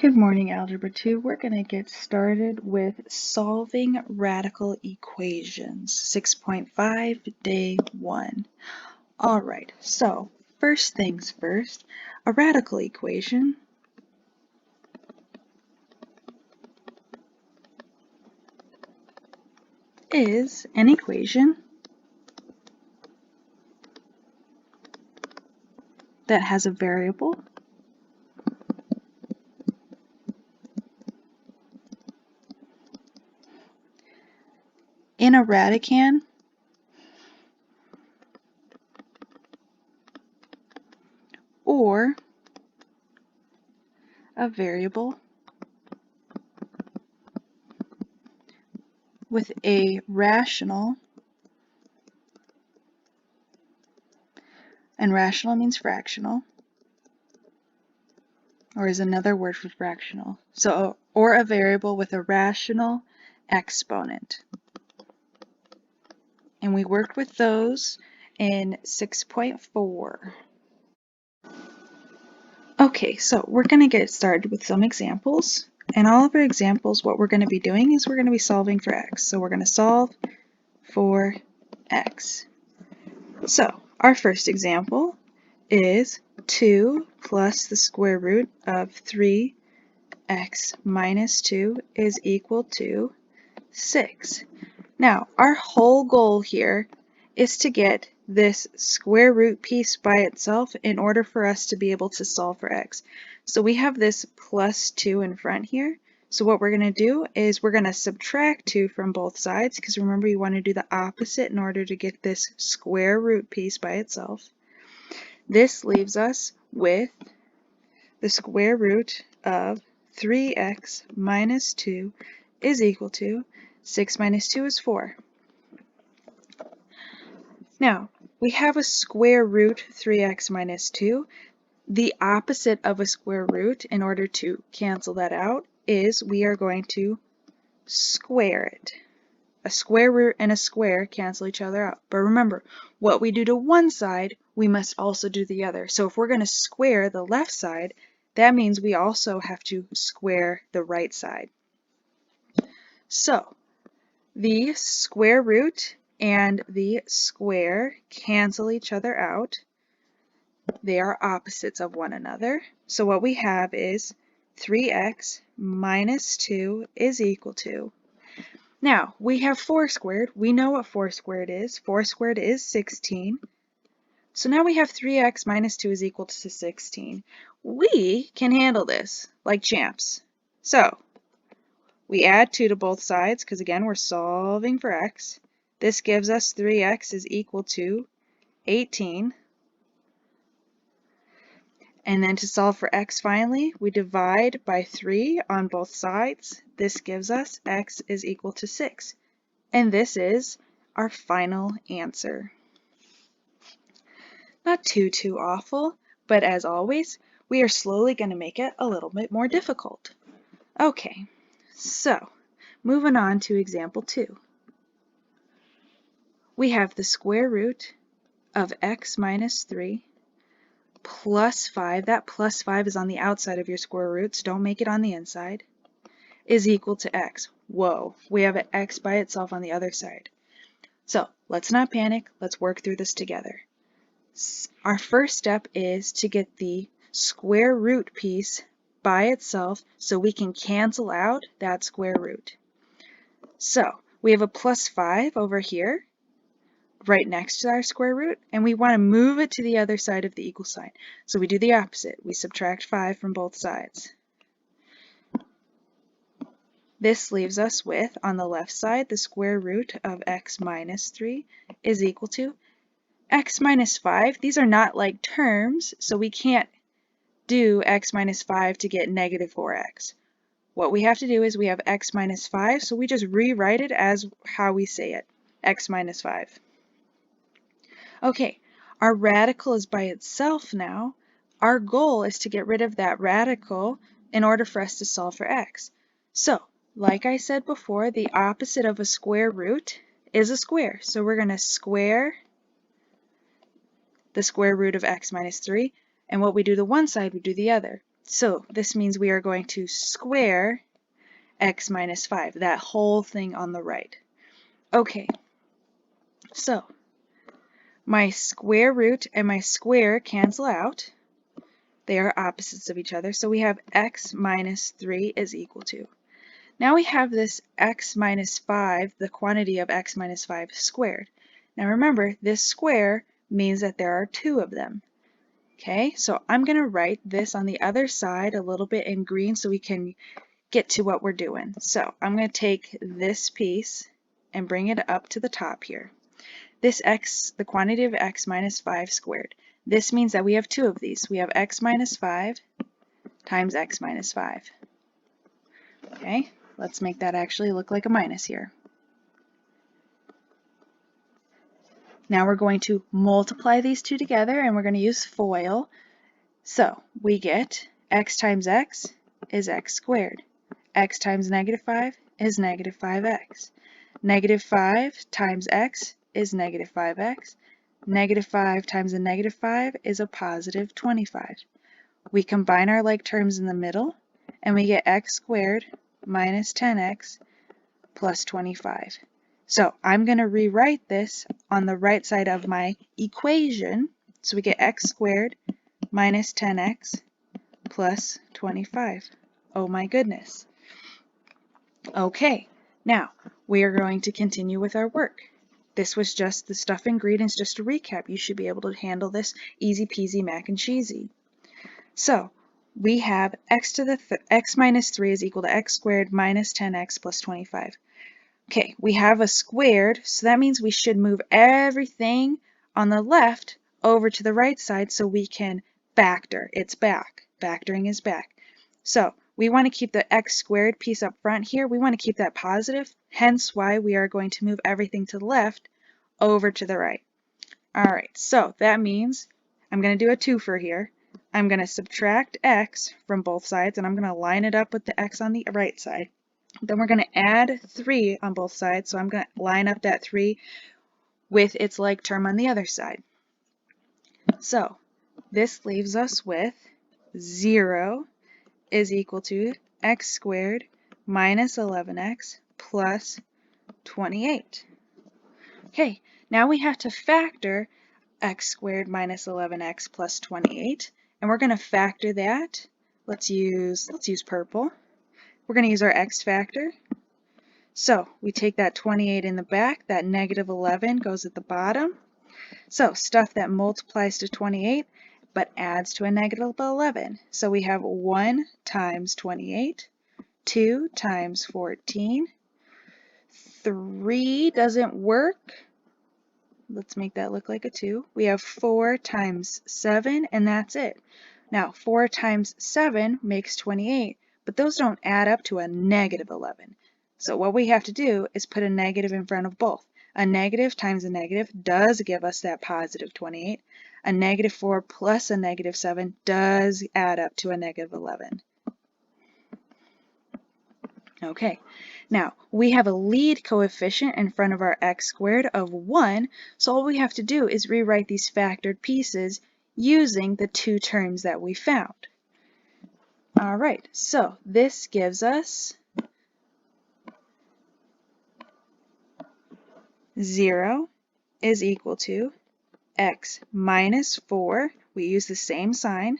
Good morning, Algebra 2. We're going to get started with solving radical equations, 6.5, day 1. All right, so first things first, a radical equation is an equation that has a variable in a radicand or a variable with a rational, and rational means fractional, or is another word for fractional. So, or a variable with a rational exponent. And we worked with those in 6.4. Okay, so we're going to get started with some examples. And all of our examples, what we're going to be doing is we're going to be solving for x. So we're going to solve for x. So our first example is 2 plus the square root of 3x minus 2 is equal to 6. Now, our whole goal here is to get this square root piece by itself in order for us to be able to solve for x. So we have this plus 2 in front here. So what we're going to do is we're going to subtract 2 from both sides, because remember you want to do the opposite in order to get this square root piece by itself. This leaves us with the square root of 3x minus 2 is equal to 6 minus 2 is 4. Now, we have a square root 3x minus 2. The opposite of a square root, in order to cancel that out, is we are going to square it. A square root and a square cancel each other out. But remember, what we do to one side, we must also do the other. So if we're going to square the left side, that means we also have to square the right side. So the square root and the square cancel each other out. They are opposites of one another. So what we have is 3x minus 2 is equal to. Now, we have 4 squared. We know what 4 squared is. 4 squared is 16. So now we have 3x minus 2 is equal to 16. We can handle this like champs. So we add 2 to both sides because, again, we're solving for x. This gives us 3x is equal to 18. And then to solve for x finally, we divide by 3 on both sides. This gives us x is equal to 6. And this is our final answer. Not too awful, but as always, we are slowly going to make it a little bit more difficult. Okay, so moving on to example 2. We have the square root of x minus 3 plus 5, that plus 5 is on the outside of your square root, so don't make it on the inside, is equal to x. Whoa, we have an x by itself on the other side. So let's not panic, let's work through this together. Our first step is to get the square root piece by itself so we can cancel out that square root. So we have a plus 5 over here, right next to our square root, and we want to move it to the other side of the equal sign. So we do the opposite. We subtract 5 from both sides. This leaves us with, on the left side, the square root of x minus 3 is equal to x minus 5. These are not like terms, so we can't do x minus 5 to get negative 4x. What we have to do is we have x minus 5, so we just rewrite it as how we say it, x minus 5. Okay, our radical is by itself now. Our goal is to get rid of that radical in order for us to solve for x. So, like I said before, the opposite of a square root is a square. So we're going to square the square root of x minus 3, and what we do to one side, we do the other. So this means we are going to square x minus 5, that whole thing on the right. Okay, so my square root and my square cancel out. They are opposites of each other, so we have x minus 3 is equal to. Now we have this x minus 5, the quantity of x minus 5 squared. Now remember, this square means that there are two of them. Okay, so I'm going to write this on the other side a little bit in green so we can get to what we're doing. So I'm going to take this piece and bring it up to the top here. This x, the quantity of x minus 5 squared. This means that we have two of these. We have x minus 5 times x minus 5. Okay, let's make that actually look like a minus here. Now we're going to multiply these two together and we're going to use FOIL. So we get x times x is x squared. X times negative 5 is negative 5x. Negative 5 times x is negative 5x. Negative 5 times a negative 5 is a positive 25. We combine our like terms in the middle, and we get x squared minus 10x plus 25. So I'm going to rewrite this on the right side of my equation. So we get x squared minus 10x plus 25. Oh my goodness. Okay, now we are going to continue with our work. This was just the stuff and ingredients, just to recap. You should be able to handle this easy peasy mac and cheesy. So we have x to the x minus 3 is equal to x squared minus 10x plus 25. Okay, we have a squared, so that means we should move everything on the left over to the right side so we can factor. It's back. Factoring is back. So we want to keep the x squared piece up front here. We want to keep that positive, hence why we are going to move everything to the left over to the right. All right, so that means I'm going to do a twofer here. I'm going to subtract x from both sides, and I'm going to line it up with the x on the right side. Then we're going to add 3 on both sides, so I'm going to line up that 3 with its like term on the other side. So this leaves us with 0 is equal to x squared minus 11x plus 28. Okay, now we have to factor x squared minus 11x plus 28, and we're going to factor that. Let's use purple. We're going to use our x factor. So we take that 28 in the back, that negative 11 goes at the bottom. So stuff that multiplies to 28 but adds to a negative 11. So we have 1 times 28, 2 times 14, 3 doesn't work. Let's make that look like a 2. We have 4 times 7, and that's it. Now 4 times 7 makes 28, but those don't add up to a negative 11. So what we have to do is put a negative in front of both. A negative times a negative does give us that positive 28. A negative 4 plus a negative 7 does add up to a negative 11. Okay, now we have a lead coefficient in front of our x squared of 1, so all we have to do is rewrite these factored pieces using the two terms that we found. All right, so this gives us 0 is equal to x minus 4, we use the same sign,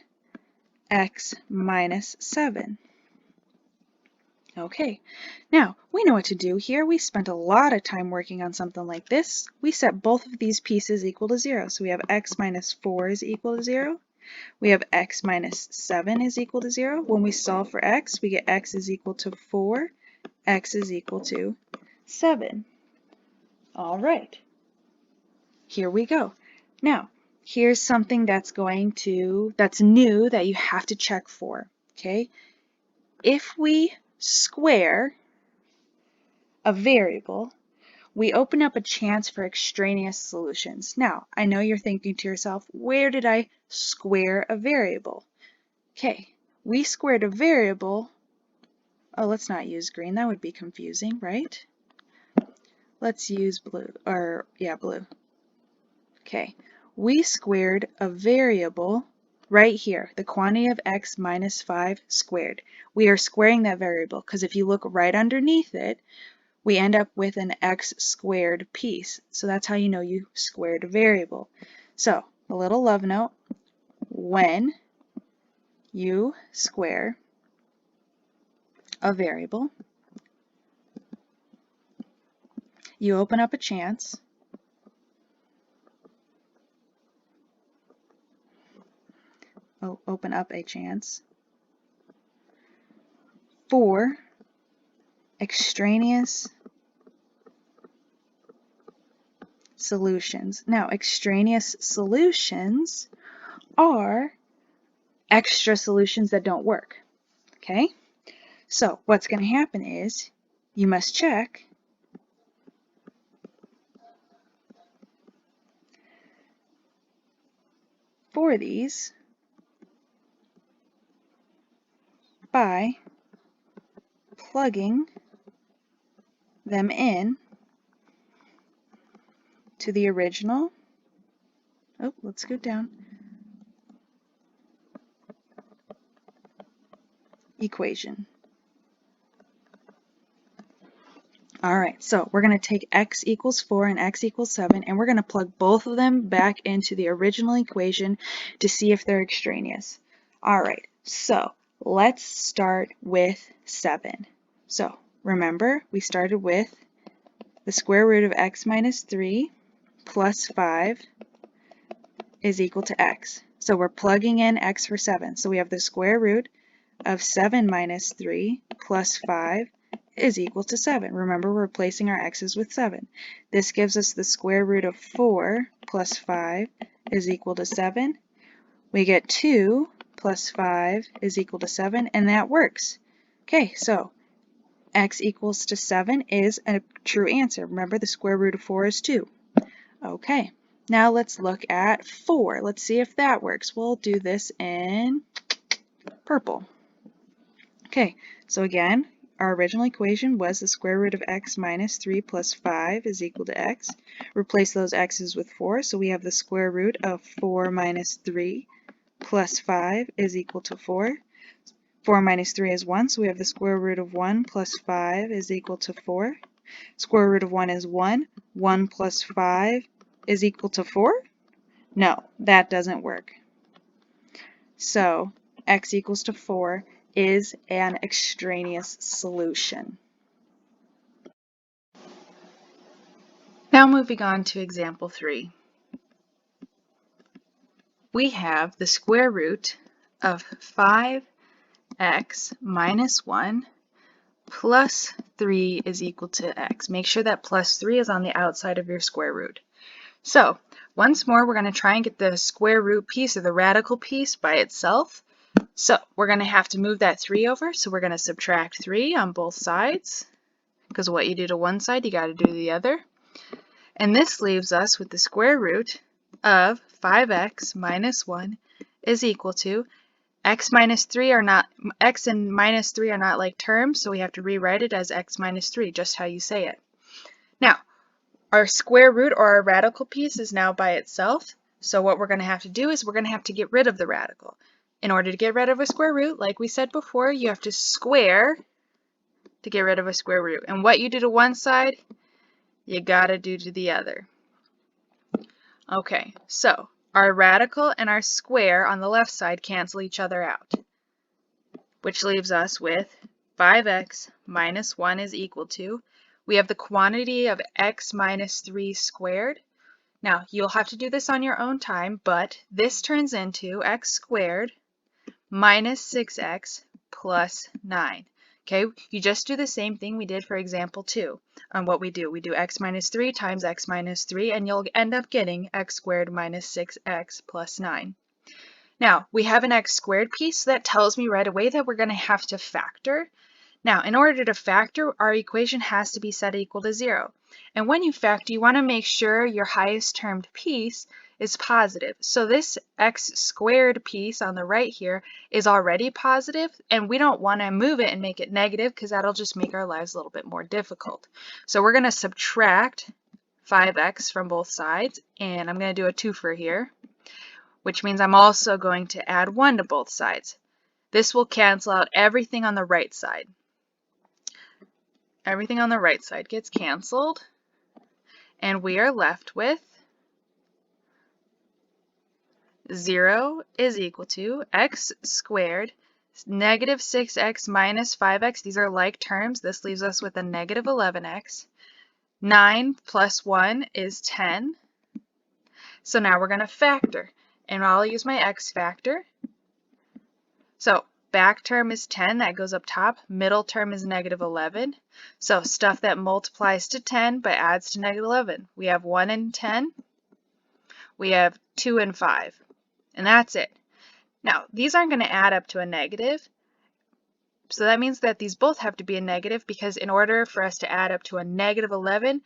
x minus 7. Okay, now we know what to do here. We spent a lot of time working on something like this. We set both of these pieces equal to 0. So we have x minus 4 is equal to 0. We have x minus 7 is equal to 0. When we solve for x, we get x is equal to 4, x is equal to 7. All right, here we go. Now, here's something that's new that you have to check for, okay? If we square a variable, we open up a chance for extraneous solutions. Now, I know you're thinking to yourself, where did I square a variable? Okay, we squared a variable. Oh, let's not use green. That would be confusing, right? Let's use blue, blue. Okay, we squared a variable right here, the quantity of x minus 5 squared. We are squaring that variable because if you look right underneath it, we end up with an x squared piece. So that's how you know you squared a variable. So a little love note, when you square a variable, you open up a chance for extraneous solutions. Now, extraneous solutions are extra solutions that don't work. Okay? So what's going to happen is you must check for these by plugging them in to the original, let's go down, equation. All right, so we're going to take x equals 4 and x equals 7, and we're going to plug both of them back into the original equation to see if they're extraneous. All right, so let's start with 7. So remember, we started with the square root of x minus 3 plus 5 is equal to x. So we're plugging in x for 7. So we have the square root of 7 minus 3 plus 5 is equal to 7. Remember, we're replacing our x's with 7. This gives us the square root of 4 plus 5 is equal to 7. We get 2 plus 5 is equal to 7, and that works. Okay, so x equals to 7 is a true answer. Remember, the square root of 4 is 2. Okay, now let's look at 4. Let's see if that works. We'll do this in purple. Okay, so again, our original equation was the square root of x minus 3 plus 5 is equal to x. Replace those x's with 4, so we have the square root of 4 minus 3 plus 5 is equal to 4. 4 minus 3 is 1, so we have the square root of 1 plus 5 is equal to 4. Square root of 1 is 1. 1 plus 5 is equal to 4? No, that doesn't work. So x equals to 4 is an extraneous solution. Now moving on to example 3. We have the square root of 5x minus 1 plus 3 is equal to x. Make sure that plus 3 is on the outside of your square root. So once more, we're going to try and get the square root piece or the radical piece by itself. So we're going to have to move that 3 over. So we're going to subtract 3 on both sides, because what you do to one side, you got to do to the other. And this leaves us with the square root of 5x minus 1 is equal to x minus 3 are not, x and minus 3 are not like terms, so we have to rewrite it as x minus 3, just how you say it. Now, our square root or our radical piece is now by itself, so what we're going to have to do is we're going to have to get rid of the radical. In order to get rid of a square root, like we said before, you have to square to get rid of a square root. And what you do to one side, you gotta do to the other. Okay, so our radical and our square on the left side cancel each other out, which leaves us with 5x minus 1 is equal to, we have the quantity of x minus 3 squared. Now, you'll have to do this on your own time, but this turns into x squared minus 6x plus 9. Okay, you just do the same thing we did for example 2. What we do x minus 3 times x minus 3, and you'll end up getting x squared minus 6x plus 9. Now, we have an x squared piece, so that tells me right away that we're going to have to factor. Now, in order to factor, our equation has to be set equal to 0. And when you factor, you want to make sure your highest termed piece is positive. So this x squared piece on the right here is already positive, and we don't want to move it and make it negative because that'll just make our lives a little bit more difficult. So we're going to subtract 5x from both sides, and I'm going to do a twofer here. which means I'm also going to add 1 to both sides. This will cancel out everything on the right side. Everything on the right side gets canceled, and we are left with 0 is equal to x squared negative 6x minus 5x. These are like terms. This leaves us with a negative 11x. 9 plus 1 is 10. So now we're going to factor, and I'll use my x factor. So back term is 10, that goes up top. Middle term is negative 11. So stuff that multiplies to 10 but adds to negative 11. We have 1 and 10. We have 2 and 5. And that's it. Now, these aren't going to add up to a negative. So that means that these both have to be a negative, because in order for us to add up to a negative 11,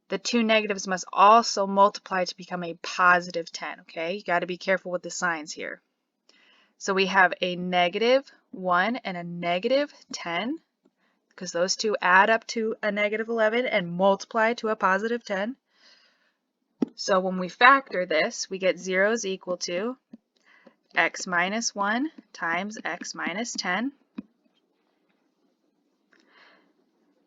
the two negatives must also multiply to become a positive 10, okay? You got to be careful with the signs here. So we have a negative 1 and a negative 10, because those two add up to a negative 11 and multiply to a positive 10. So when we factor this, we get 0 is equal to x minus 1 times x minus 10.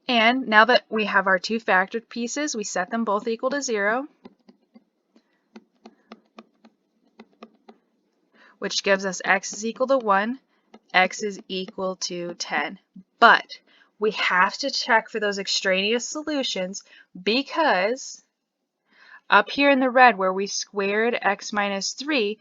And now that we have our two factored pieces, we set them both equal to 0, which gives us x is equal to 1, x is equal to 10. But we have to check for those extraneous solutions, because up here in the red where we squared x minus 3,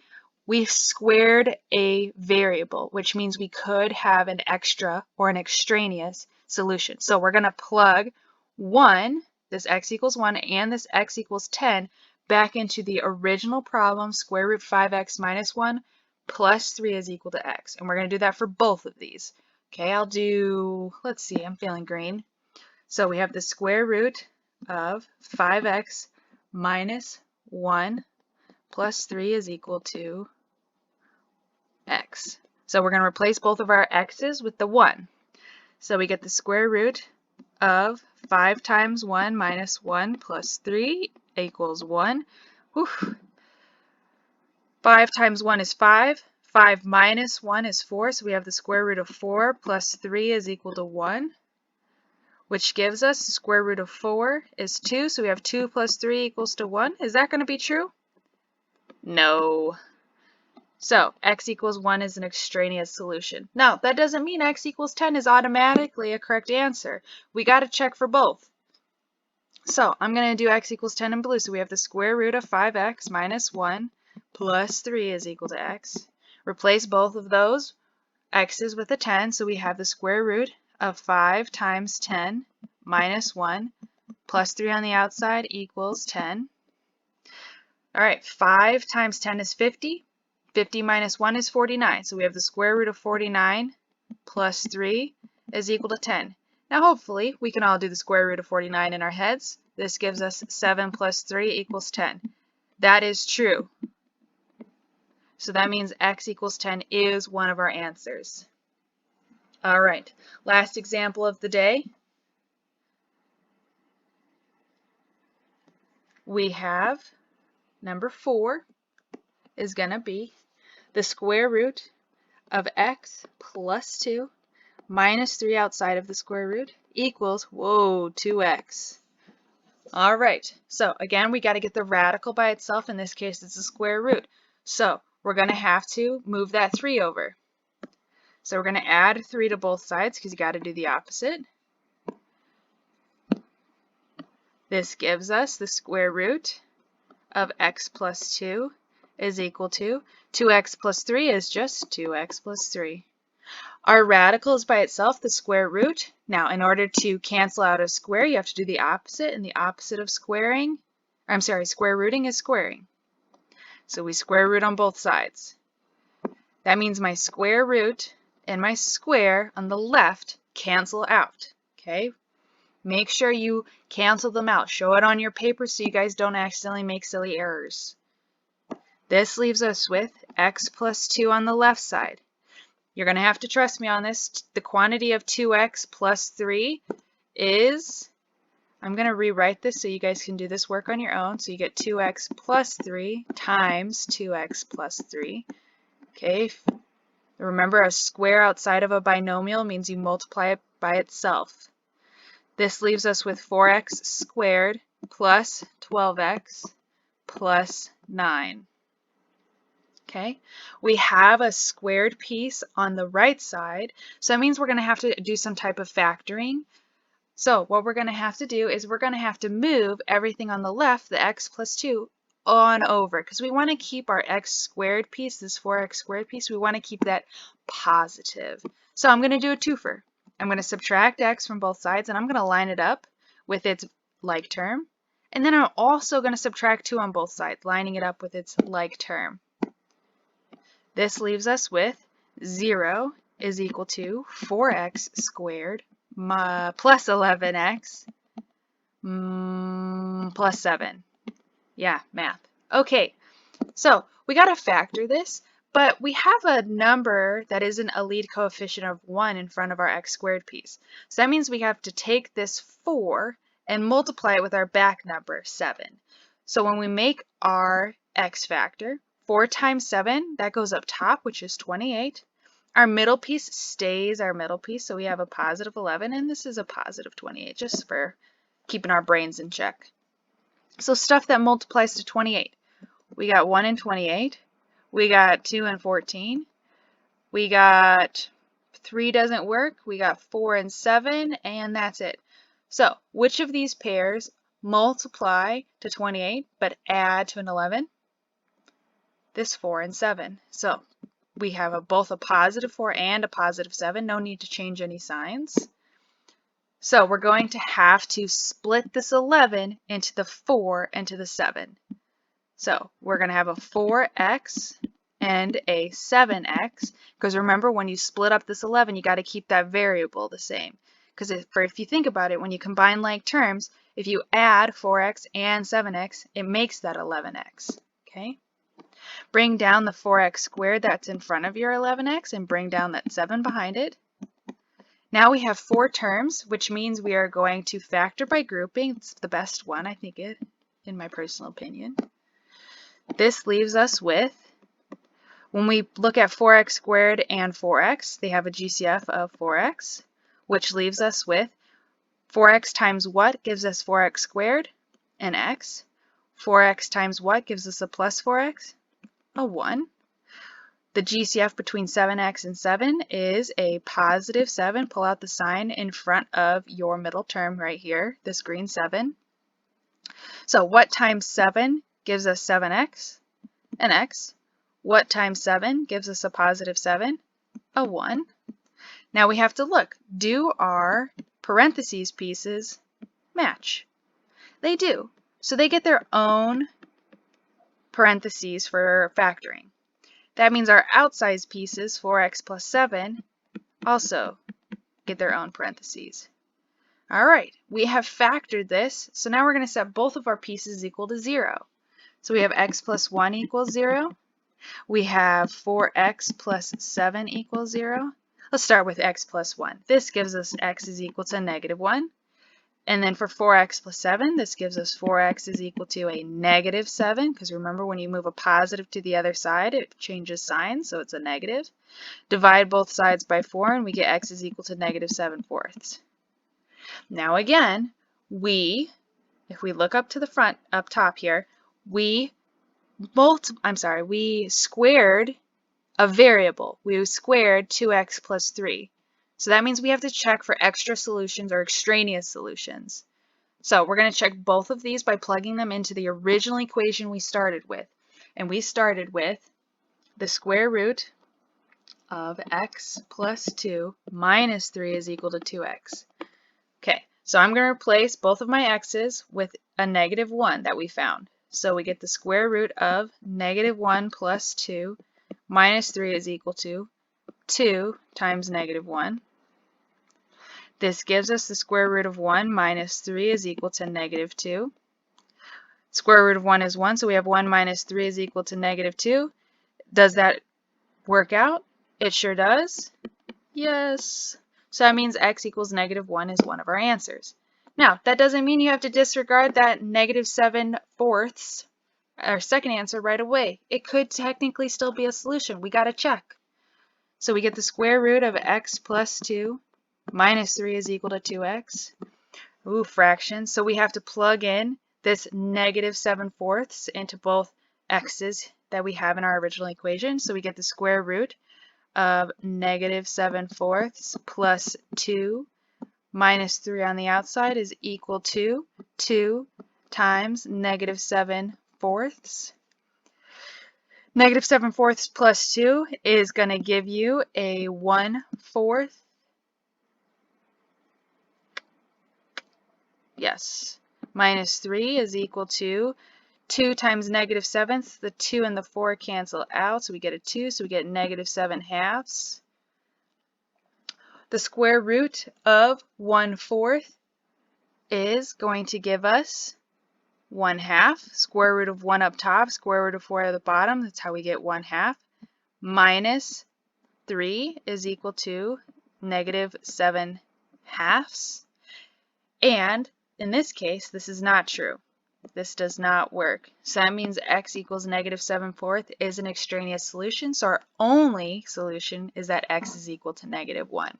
we squared a variable, which means we could have an extra or an extraneous solution. So we're going to plug 1, this x equals 1, and this x equals 10 back into the original problem, square root 5x minus 1 plus 3 is equal to x. And we're going to do that for both of these. Okay, I'll do, let's see, I'm feeling green. So we have the square root of 5x minus 1 plus 3 is equal to x. So we're going to replace both of our x's with the 1. So we get the square root of 5 times 1 minus 1 plus 3 equals 1. Whew. 5 times 1 is 5. 5 minus 1 is 4. So we have the square root of 4 plus 3 is equal to 1, which gives us the square root of 4 is 2. So we have 2 plus 3 equals to 1. Is that going to be true? No. So x equals 1 is an extraneous solution. Now, that doesn't mean x equals 10 is automatically a correct answer. We got to check for both. So I'm going to do x equals 10 in blue. So we have the square root of 5x minus 1 plus 3 is equal to x. Replace both of those x's with a 10. So we have the square root of 5 times 10 minus 1 plus 3 on the outside equals 10. All right, 5 times 10 is 50. 50 minus 1 is 49. So we have the square root of 49 plus 3 is equal to 10. Now hopefully we can all do the square root of 49 in our heads. This gives us 7 plus 3 equals 10. That is true. So that means x equals 10 is one of our answers. All right, last example of the day. We have number 4 is going to be the square root of x plus 2 minus 3 outside of the square root equals, 2x. All right, so again, we got to get the radical by itself. In this case, it's a square root. So we're going to have to move that 3 over. So we're going to add 3 to both sides because you got to do the opposite. This gives us the square root of x plus 2 is equal to 2x plus 3 is just 2x plus 3. Our radical is by itself the square root. Now, in order to cancel out a square, you have to do the opposite, and the opposite of square rooting is squaring. So we square root on both sides. That means my square root and my square on the left cancel out, okay? Make sure you cancel them out. Show it on your paper so you guys don't accidentally make silly errors. This leaves us with x plus 2 on the left side. You're going to have to trust me on this. The quantity of 2x plus 3 is I'm going to rewrite this so you guys can do this work on your own. So you get 2x plus 3 times 2x plus 3. Okay, remember a square outside of a binomial means you multiply it by itself. This leaves us with 4x squared plus 12x plus 9. Okay, we have a squared piece on the right side, so that means we're going to have to do some type of factoring. So what we're going to have to do is we're going to have to move everything on the left, the x plus 2, on over, because we want to keep our x squared piece, this 4x squared piece, we want to keep that positive. So I'm going to do a twofer. I'm going to subtract x from both sides, and I'm going to line it up with its like term. And then I'm also going to subtract 2 on both sides, lining it up with its like term. This leaves us with 0 is equal to 4x squared plus 11x plus 7. Yeah, math. Okay, so we got to factor this, but we have a number that isn't a lead coefficient of 1 in front of our x squared piece. So that means we have to take this 4 and multiply it with our back number, 7. So when we make our x factor, 4 times 7, that goes up top, which is 28. Our middle piece stays our middle piece, so we have a positive 11, and this is a positive 28, just for keeping our brains in check. So stuff that multiplies to 28. We got 1 and 28. We got 2 and 14. We got 3 doesn't work. We got 4 and 7, and that's it. So which of these pairs multiply to 28 but add to an 11? This 4 and 7. So we have both a positive 4 and a positive 7. No need to change any signs. So we're going to have to split this 11 into the 4 and to the 7. So we're going to have a 4x and a 7x, because remember, when you split up this 11, you got to keep that variable the same. Because if you think about it, when you combine like terms, if you add 4x and 7x, it makes that 11x. Okay? Bring down the 4x squared that's in front of your 11x and bring down that 7 behind it. Now we have 4 terms, which means we are going to factor by grouping. It's the best one, I think, in my personal opinion. This leaves us with, when we look at 4x squared and 4x, they have a GCF of 4x, which leaves us with 4x times what gives us 4x squared? An x. 4x times what gives us a plus 4x? A 1. The GCF between 7x and 7 is a positive 7. Pull out the sign in front of your middle term right here, this green 7. So what times 7 gives us 7x? An x. What times 7 gives us a positive 7? A 1. Now we have to look. Do our parentheses pieces match? They do. So they get their own parentheses for factoring. That means our outside pieces, 4x plus 7, also get their own parentheses. All right, we have factored this, so now we're going to set both of our pieces equal to 0. So we have x plus 1 equals 0. We have 4x plus 7 equals 0. Let's start with x plus 1. This gives us x is equal to negative 1. And then for 4x plus 7, this gives us 4x is equal to a negative 7, because remember, when you move a positive to the other side, it changes signs, so it's a negative. Divide both sides by 4, and we get x is equal to negative 7/4. Now again, if we look up to the front, up top here, we squared a variable. We squared 2x plus 3. So that means we have to check for extra solutions or extraneous solutions. So we're going to check both of these by plugging them into the original equation we started with. And we started with the square root of x plus 2 minus 3 is equal to 2x. Okay, so I'm going to replace both of my x's with a negative 1 that we found. So we get the square root of negative 1 plus 2 minus 3 is equal to 2 times negative 1. This gives us the square root of 1 minus 3 is equal to negative 2. Square root of 1 is 1, so we have 1 minus 3 is equal to negative 2. Does that work out? It sure does. Yes. So that means x equals negative 1 is one of our answers. Now, that doesn't mean you have to disregard that -7/4, our second answer, right away. It could technically still be a solution. We got to check. So we get the square root of x plus 2 minus 3 is equal to 2x. Ooh, fractions. So we have to plug in this -7/4 into both x's that we have in our original equation. So we get the square root of -7/4 plus 2 minus 3 on the outside is equal to 2 times -7/4. -7/4 plus 2 is going to give you a 1/4. Yes. Minus 3 is equal to 2 times -7. The 2 and the 4 cancel out, so we get a 2, so we get -7/2. The square root of 1/4 is going to give us 1/2. Square root of 1 up top, square root of 4 at the bottom. That's how we get 1/2. Minus 3 is equal to -7/2. And in this case, this is not true. This does not work. So that means x equals -7/4 is an extraneous solution. So our only solution is that x is equal to -1.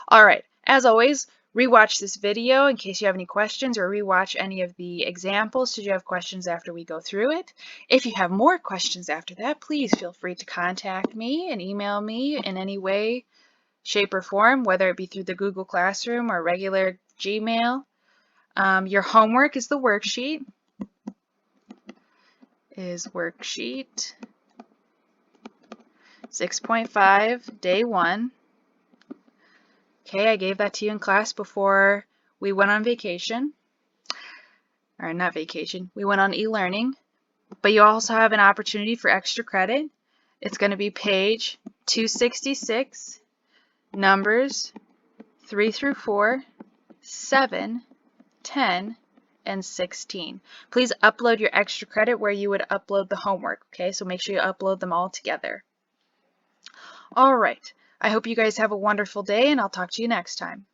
All right, as always, rewatch this video in case you have any questions, or rewatch any of the examples should you have questions after we go through it. If you have more questions after that, please feel free to contact me and email me in any way, shape, or form, whether it be through the Google Classroom or regular Gmail. Your homework is the worksheet. Is worksheet 6.5, day 1. Okay, I gave that to you in class before we went on vacation. Or not vacation, we went on e-learning. But you also have an opportunity for extra credit. It's going to be page 266, numbers 3 through 4, 7, 10, and 16. Please upload your extra credit where you would upload the homework, okay? So make sure you upload them all together. All right. I hope you guys have a wonderful day, and I'll talk to you next time.